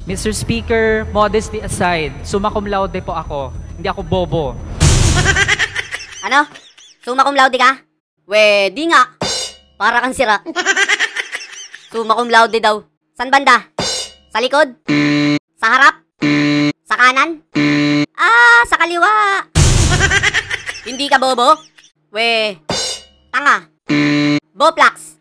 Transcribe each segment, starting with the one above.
Mr. Speaker, modesty aside, summa cum laude po ako. Hindi ako bobo. Ano? Summa cum laude ka? We, di nga. Para kang sira. Summa cum laude daw. San banda? Sa likod? Sa harap? Sa kanan? Ah, sa kaliwa. Hindi ka bobo? We, tanga. Boplax.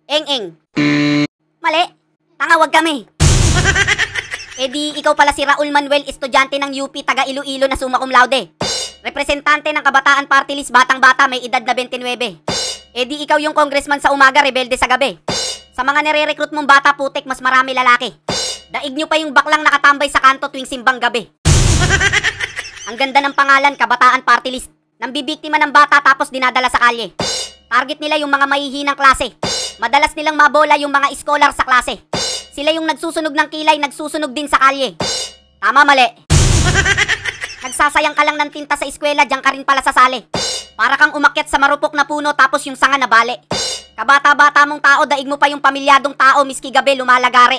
Eng-eng. Mali. Tanga, wag kami. Eh di, ikaw pala si Raul Manuel, estudyante ng UP, taga Iloilo na summa cum laude. Representante ng Kabataan Party List, batang-bata, may edad na 29. Eh di, ikaw yung congressman sa umaga, rebelde sa gabi. Sa mga nire-recruit mong bata, putik, mas marami lalaki. Daig nyo pa yung baklang nakatambay sa kanto tuwing simbang gabi. Ang ganda ng pangalan, Kabataan Party List. Nambibiktima ng bata tapos dinadala sa kalye. Target nila yung mga mahihinang klase. Madalas nilang mabola yung mga scholar sa klase. Sila yung nagsusunog ng kilay, nagsusunog din sa kalye. Tama, mali. Nagsasayang ka lang ng tinta sa eskwela, diyan ka rin pala sasali. Para kang umakyat sa marupok na puno tapos yung sanga na bali. Kabata-bata mong tao, daig mo pa yung pamilyadong tao, miski gabi lumalagari.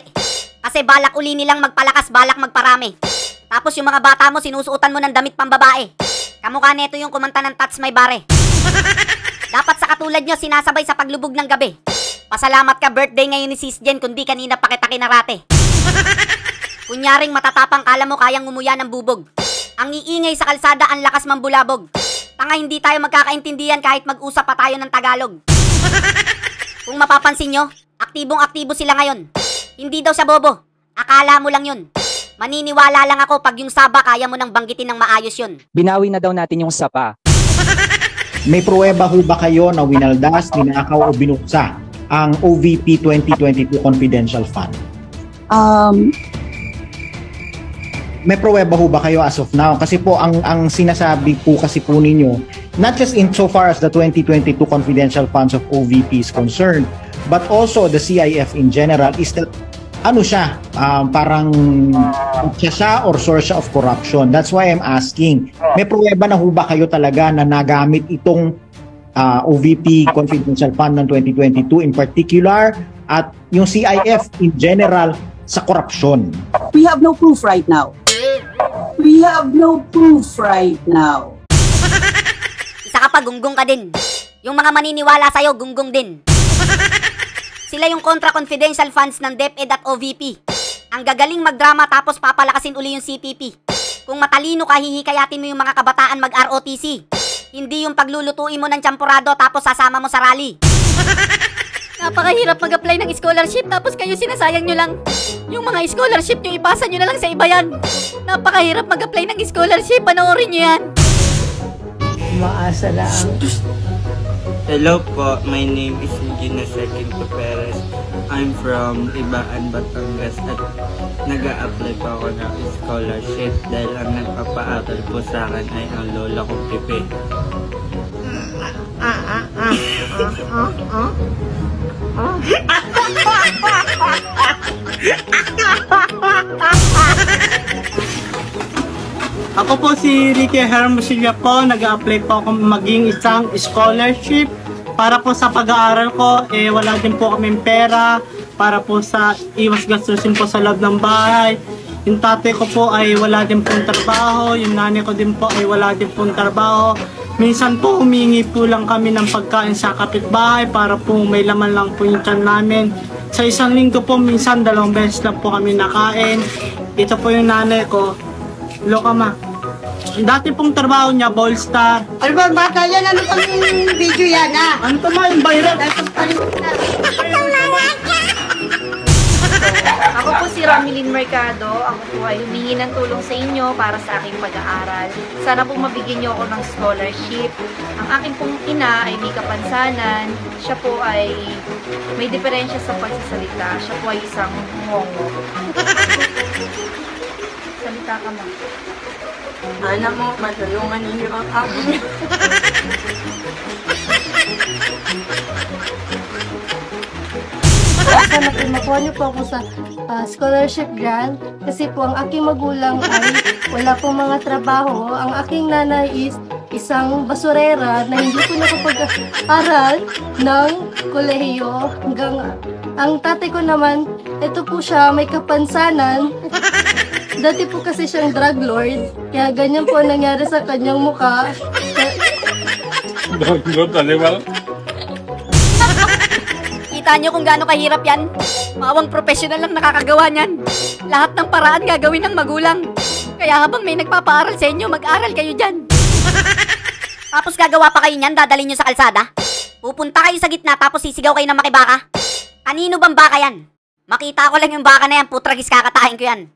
Kasi balak uli nilang magpalakas, balak magparami. Tapos yung mga bata mo, sinusuotan mo ng damit pambabae. Kamukha neto yung kumanta ng Tats May Bare. Dapat sa katulad nyo, sinasabay sa paglubog ng gabi. Pasalamat ka, birthday ngayon ni Sis Jen, kundi kanina pa kita kinarate. Kunyaring matatapang, kala mo kayang ngumuya ng bubog. Ang iingay sa kalsada, ang lakas mambulabog. Tanga, hindi tayo magkakaintindihan kahit mag-usap pa tayo ng Tagalog. Kung mapapansin nyo, aktibong-aktibo sila ngayon. Hindi daw siya bobo, akala mo lang yun. Maniniwala lang ako pag yung saba kaya mo nang banggitin ng maayos yun. Binawi na daw natin yung sapa. May pruweba ho ba kayo na winaldas, ninakaw o binuksa ang OVP 2022 Confidential Fund? May pruweba ho ba kayo as of now? Kasi po ang sinasabi po kasi po ninyo, not just in so far as the 2022 confidential funds of OVP is concerned, but also the CIF in general, is that ano siya, parang siya or source of corruption. That's why I'm asking, may pruweba na ho ba kayo talaga na nagamit itong OVP Confidential Fund ng 2022 in particular at yung CIF in general sa korupsyon? We have no proof right now. We have no proof right now. Isa ka pa, gunggong ka din. Yung mga maniniwala sa'yo, gunggong din. Sila yung kontra-confidential funds ng DepEd at OVP. Ang gagaling magdrama tapos papalakasin uli yung CPP. Kung matalino ka, hihikayatin mo yung mga kabataan mag-ROTC. Hindi yung paglulutuin mo ng champurado tapos sasama mo sa rally. Napakahirap mag-apply ng scholarship tapos kayo sinasayang nyo lang. Yung mga scholarship nyo, ipasa nyo na lang sa iba yan. Napakahirap mag-apply ng scholarship, panoorin nyo yan. Maasa lang. Hello po, my name is Gina Sequinto Perez. I'm from Ibaan, Batangas at nag-a-apply po ako ng scholarship dahil ang nagpapaaral po sa akin ay ang lola kong pipi. Ako po si Ricky Hermosilla po, nag-a-apply po ako maging isang scholarship para po sa pag-aaral ko, wala din po kaming pera para po sa iwas gastusin po sa loob ng bahay. Yung tatay ko po ay wala din pong trabaho, yung nanay ko din po ay wala din pong trabaho. Minsan po humingi po lang kami ng pagkain sa kapitbahay para po may laman lang po yung tiyan namin. Sa isang linggo po, minsan 2 beses lang po kami nakain. Ito po yung nanay ko. Loka ma. Dati pong trabaho niya, Ballstar. Ano ba bata yan? Ano pang video yan ha? Ano to ma? Yung viral? Ako po si Ramilin Mercado. Ako po ay humingi ng tulong sa inyo para sa aking pag-aaral. Sana po mabigyan niyo ako ng scholarship. Ang aking pong ina ay may kapansanan. Siya po ay may diferensya sa pagsasalita. Siya po ay isang mongo. Salita ka ma. Anak mo, matulungan ninyo ang ako. Sana po makuha niyo po ako sa scholarship grant kasi po ang aking magulang ay wala pong mga trabaho. Ang aking nanay is isang basurera na hindi po nakapag-aral ng kolehiyo hanggang ang tatay ko naman ito po siya, may kapansanan. Dati po kasi siyang drug lord, kaya ganyan po ang nangyari sa kanyang mukha. Kita nyo kung gaano kahirap yan? Mawang professional lang nakakagawa niyan. Lahat ng paraan gagawin ng magulang. Kaya habang may nagpapaaral sa inyo, mag-aral kayo dyan. Tapos gagawa pa kayo niyan, dadalhin nyo sa kalsada? Pupunta kayo sa gitna tapos sisigaw kayo ng makibaka? Kanino bang baka yan? Makita ko lang yung baka na yan, putragis kakatahin ko yan.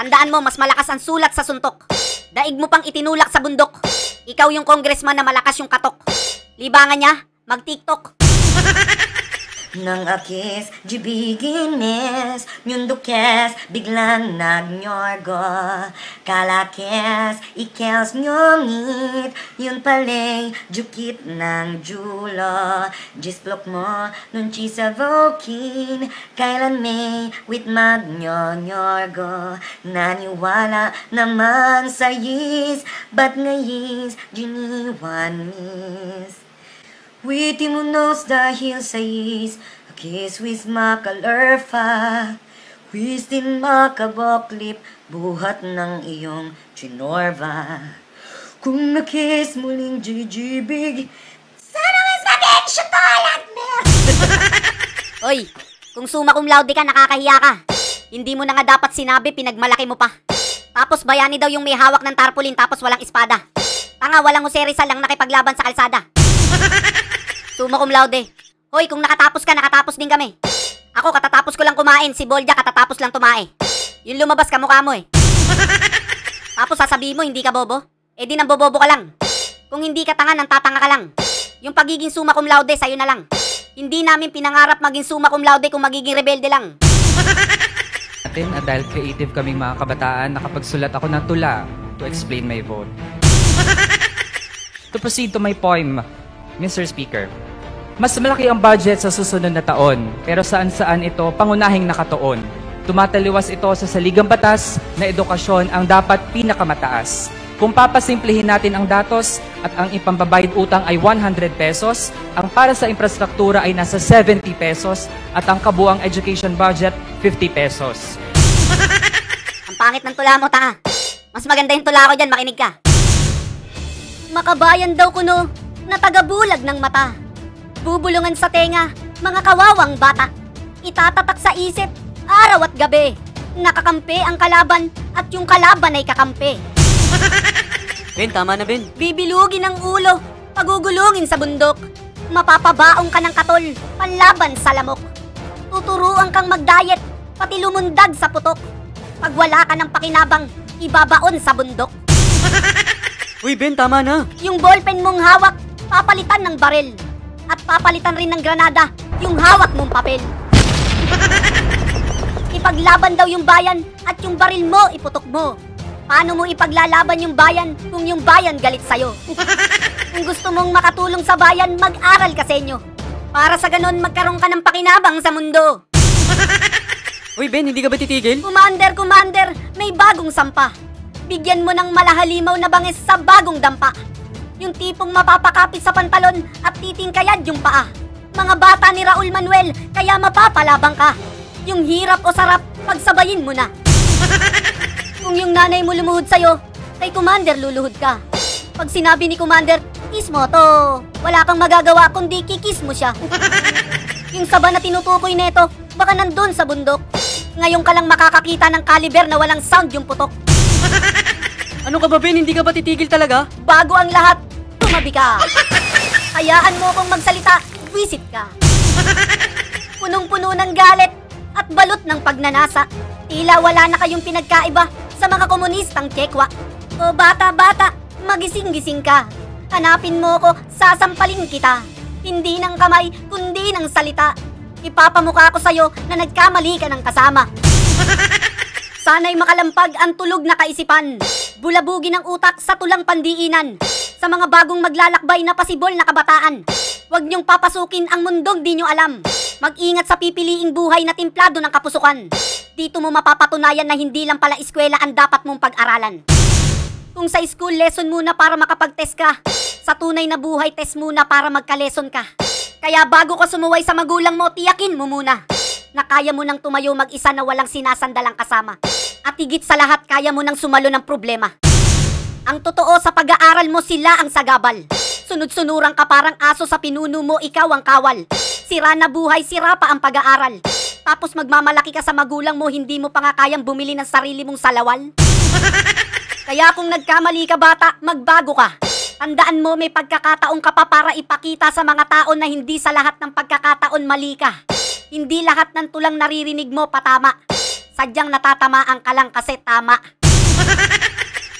Tandaan mo, mas malakas ang sulat sa suntok. Daig mo pang itinulak sa bundok. Ikaw yung congressman na malakas yung katok. Libangan niya, mag-tiktok. Nang akis, jibigines, nyundukes, biglang nagnyorgo. Kalakes, ikels nyongit, yun pala'y jukit ng julo. Jisplok mo, nun sa vokin, kailan may wit magnyorgo. Naniwala naman sa yis, ba't ngayis, giniwan miss. Witi mo nos dahil sa is, akis wis makalerfa. Wis din makaboklip, buhat ng iyong chinorva. Kung nakis muling jijibig, sana wis maging chocolate milk. Oy, kung summa cum laude ka, nakakahiya ka. Hindi mo na nga dapat sinabi, pinagmalaki mo pa. Tapos bayani daw yung may hawak ng tarpaulin tapos walang espada. Tanga, walang Jose Rizal lang nakipaglaban sa kalsada. Summa cum laude. Hoy, kung nakatapos ka, nakatapos din kami. Ako, katatapos ko lang kumain. Si Bolja, katatapos lang tumae. Yung lumabas ka, mukha mo eh. Tapos sasabihin mo, hindi ka bobo? Eh di nang bobobo ka lang. Kung hindi ka tanga, nang tatanga ka lang. Yung pagiging summa cum laude, sa'yo na lang. Hindi namin pinangarap maging summa cum laude kung magiging rebelde lang. At dahil creative kaming mga kabataan, nakapagsulat ako ng tula to explain my vote. To proceed to my poem, Mr. Speaker. Mas malaki ang budget sa susunod na taon, pero saan-saan ito pangunahing nakatuon. Tumataliwas ito sa saligang batas na edukasyon ang dapat pinakamataas. Kung papasimplihin natin ang datos at ang ipambabayad utang ay 100 pesos, ang para sa infrastruktura ay nasa 70 pesos at ang kabuang education budget 50 pesos. Ang pangit ng tula mo, tanga. Mas maganda yung tula ko dyan, makinig ka. Makabayan daw kuno na tagabulag ng mata. Bubulungan sa tenga, mga kawawang bata. Itatatak sa isip, araw at gabi. Nakakampi ang kalaban at yung kalaban ay kakampi. Ben, tama na Ben. Bibilugin ang ulo, pagugulungin sa bundok. Mapapabaong ka ng katol, panlaban sa lamok. Tuturuan kang mag-diet, pati lumundag sa putok. Pag wala ka ng pakinabang, ibabaon sa bundok. Uy Ben, tama na. Yung ballpen mong hawak, papalitan ng baril. At papalitan rin ng granada yung hawak mong papel. Ipaglaban daw yung bayan at yung baril mo iputok mo. Paano mo ipaglalaban yung bayan kung yung bayan galit sa'yo? Kung gusto mong makatulong sa bayan, mag-aral ka sa inyo. Para sa ganon, magkaroon ka ng pakinabang sa mundo. Uy Ben, hindi ka ba titigil? Commander, may bagong sampa. Bigyan mo ng malahalimaw na bangis sa bagong dampa. Yung tipong mapapakapit sa pantalon at titingkayad yung paa. Mga bata ni Raul Manuel, kaya mapapalabang ka. Yung hirap o sarap, pagsabayin mo na. Kung yung nanay mo lumuhod sa'yo, kay Commander luluhod ka. Pag sinabi ni Commander, kiss mo to, wala kang magagawa kundi kikis mo siya. Yung saba na tinutukoy neto, baka nandun sa bundok. Ngayon ka lang makakakita ng caliber na walang sound yung putok. Ano ka ba Ben, hindi ka ba titigil talaga? Bago ang lahat, tumabi ka. Hayaan mo kong magsalita, visit ka. Punong-puno ng galit at balot ng pagnanasa. Tila wala na kayong pinagkaiba sa mga komunistang Tsekwa. O bata-bata, magising-gising ka. Hanapin mo ko, sasampalin kita. Hindi ng kamay, kundi ng salita. Ipapamukha ko sa'yo na nagkamali ka ng kasama. Sana'y makalampag ang tulog na kaisipan. Bulabugin ang utak sa tulang pandiinan. Sa mga bagong maglalakbay na pasibol na kabataan. Huwag niyong papasukin ang mundong di niyo alam. Mag-ingat sa pipiliing buhay na timplado ng kapusukan. Dito mo mapapatunayan na hindi lang pala eskwela ang dapat mong pag-aralan. Kung sa school lesson muna para makapag-test ka, sa tunay na buhay test muna para magka-lesson ka. Kaya bago ka sumuway sa magulang mo, tiyakin mo muna. na kaya mo nang tumayo mag-isa na walang sinasandalang kasama. At higit sa lahat, kaya mo nang sumalo ng problema. Ang totoo, sa pag-aaral mo sila ang sagabal. Sunod-sunurang ka parang aso sa pinuno mo, ikaw ang kawal. Sira na buhay, sira pa ang pag-aaral. Tapos magmamalaki ka sa magulang mo, hindi mo pa nga kayang bumili ng sarili mong salawal. Kaya kung nagkamali ka bata, magbago ka. Tandaan mo, may pagkakataon ka pa para ipakita sa mga tao na hindi sa lahat ng pagkakataon mali ka. Hindi lahat ng tulang naririnig mo patama. Sadyang natatamaan ka lang kasi tama.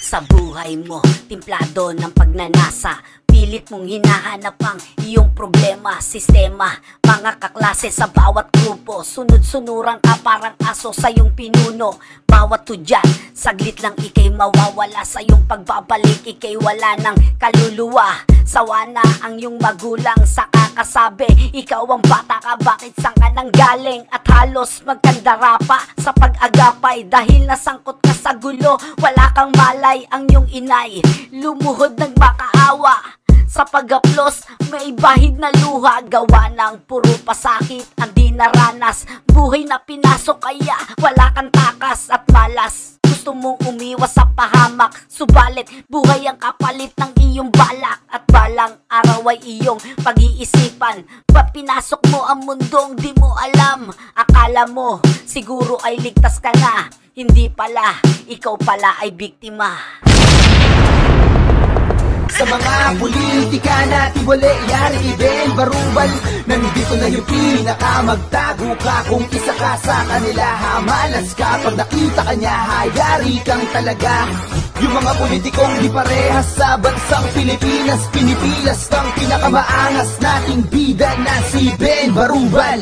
Sa buhay mo, timplado ng pagnanasa. Pilit mong hinahanap ang iyong problema, sistema. Mga kaklase sa bawat grupo, sunod-sunuran ka parang aso sa iyong pinuno. Bawat tudyan, saglit lang ikay mawawala. Sa iyong pagbabalik, ikay wala ng kaluluwa. Sawa na ang iyong magulang sa kakasabi, ikaw ang bata ka, bakit saan ka nang galing? At halos magkandara pa sa pag-agapay, dahil nasangkot ka sa gulo, wala kang malay. Ang iyong inay, lumuhod nagmakaawa. Sa pag-aplos, may bahid na luha. Gawa ng puro pasakit ang di naranas. Buhay na pinasok kaya wala kang takas at malas. Gusto mong umiwas sa pahamak, subalit buhay ang kapalit ng iyong balak. At balang araw ay iyong pag-iisipan. Ba't pinasok mo ang mundong di mo alam? Akala mo siguro ay ligtas ka na, hindi pala, ikaw pala ay biktima. Sa mga politika natin wala yari Ben Barubal. Nandito na yung pinakamagtago ka. Kung isa ka sa kanila, hamalas ka. Pag nakita ka niya, hayari kang talaga. Yung mga politikong di parehas sa bansang Pilipinas, pinipilas ng pinakamaangas nating bida na si Ben Barubal.